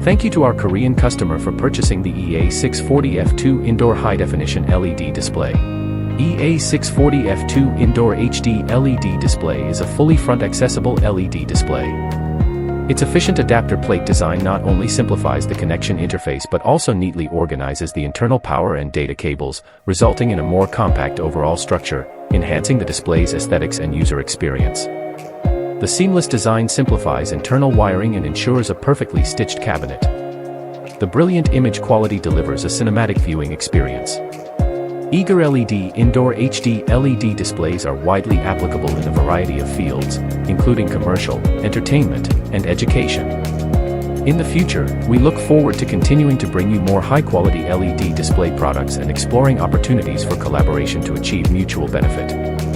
Thank you to our Korean customer for purchasing the EA640F2 indoor high-definition LED display. EA640F2 Indoor HD LED display is a fully front-accessible LED display. Its efficient adapter plate design not only simplifies the connection interface but also neatly organizes the internal power and data cables, resulting in a more compact overall structure, enhancing the display's aesthetics and user experience. The seamless design simplifies internal wiring and ensures a perfectly stitched cabinet. The brilliant image quality delivers a cinematic viewing experience. EagerLED Indoor HD LED displays are widely applicable in a variety of fields, including commercial, entertainment, and education. In the future, we look forward to continuing to bring you more high-quality LED display products and exploring opportunities for collaboration to achieve mutual benefit.